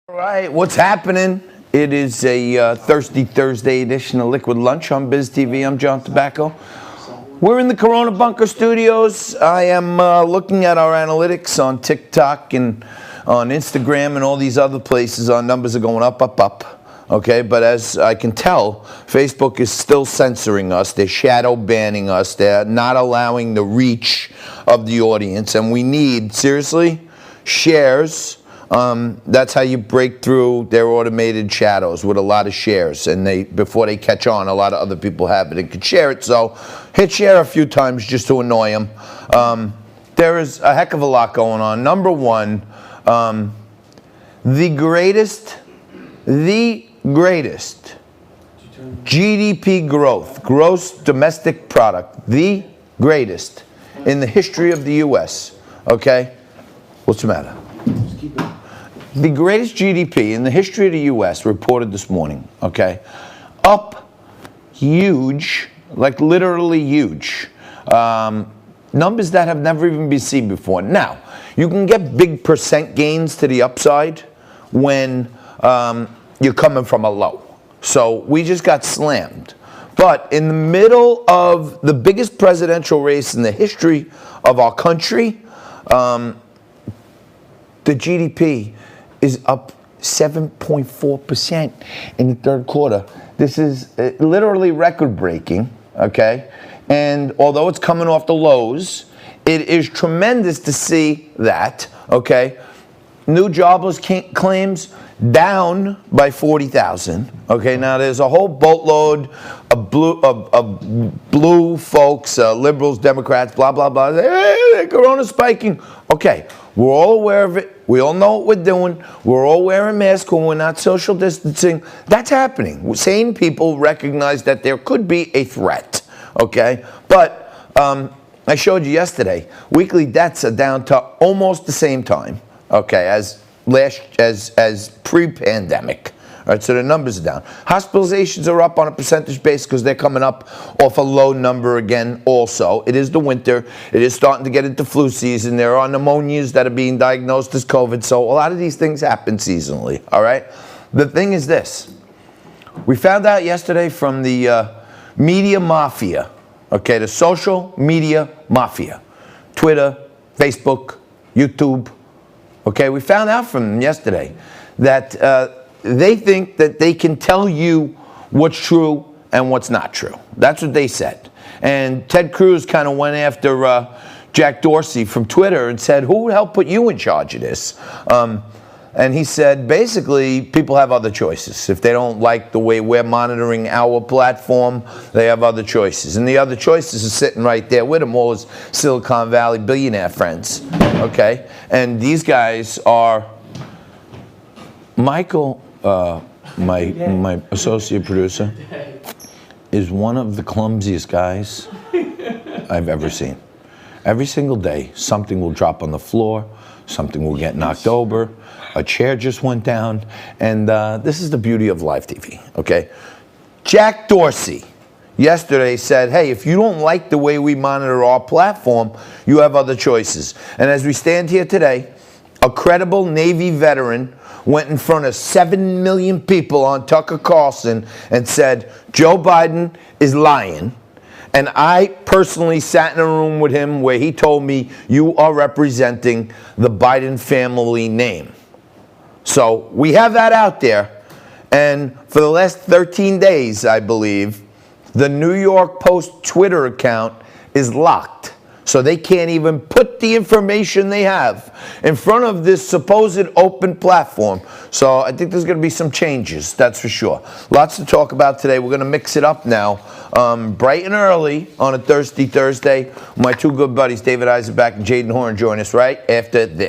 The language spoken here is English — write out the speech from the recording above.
All right, what's happening? It is a Thirsty Thursday edition of Liquid Lunch on Biz TV. I'm John Tobacco. We're in the Corona Bunker Studios. I am looking at our analytics on TikTok and on Instagram and all these other places. Our numbers are going up, up, up. Okay, but as I can tell, Facebook is still censoring us. They're shadow banning us. They're not allowing the reach of the audience. And we need, seriously, shares. That's how you break through their automated shadows, with a lot of shares. And before they catch on, a lot of other people have it and can share it. So hit share a few times just to annoy them. There is a heck of a lot going on. Number one, the greatest GDP growth, gross domestic product, the greatest in the history of the U.S. Okay? What's the matter? The greatest GDP in the history of the U.S. reported this morning, okay? Up huge, like literally huge. Numbers that have never even been seen before. Now, you can get big percent gains to the upside when you're coming from a low. So we just got slammed. But in the middle of the biggest presidential race in the history of our country, the GDP is up 7.4% in the third quarter. This is literally record-breaking, okay? And although it's coming off the lows, it is tremendous to see that, okay? New jobless claims down by 40,000. Okay, now there's a whole boatload of blue folks, liberals, Democrats, blah, blah, blah. Hey, Corona's spiking. Okay, we're all aware of it. We all know what we're doing. We're all wearing masks when we're not social distancing. That's happening. Sane people recognize that there could be a threat. Okay, but I showed you yesterday, weekly deaths are down to almost the same time. Okay, as pre-pandemic. All right, so the numbers are down. Hospitalizations are up on a percentage base because they're coming up off a low number again also. It is the winter. It is starting to get into flu season. There are pneumonias that are being diagnosed as COVID. So a lot of these things happen seasonally, all right? The thing is this. We found out yesterday from the media mafia, okay, the social media mafia, Twitter, Facebook, YouTube, okay, we found out from them yesterday that they think that they can tell you what's true and what's not true. That's what they said. And Ted Cruz kind of went after Jack Dorsey from Twitter and said, who the hell put you in charge of this? And he said, basically, people have other choices. If they don't like the way we're monitoring our platform, they have other choices. And the other choices are sitting right there with them, all his Silicon Valley billionaire friends. Okay? And these guys are Michael, my associate producer, is one of the clumsiest guys I've ever seen. Every single day, something will drop on the floor, something will get knocked over, a chair just went down, and this is the beauty of live TV, okay? Jack Dorsey yesterday said, hey, if you don't like the way we monitor our platform, you have other choices. And as we stand here today, a credible Navy veteran went in front of 7 million people on Tucker Carlson and said, Joe Biden is lying. And I personally sat in a room with him where he told me, you are representing the Biden family name. So we have that out there. And for the last 13 days, I believe, the New York Post Twitter account is locked. So they can't even put the information they have in front of this supposed open platform. So I think there's going to be some changes, that's for sure. Lots to talk about today. We're going to mix it up now. Bright and early on a Thirsty Thursday. My two good buddies, David Eisenbach and Jaden Horn, join us right after this.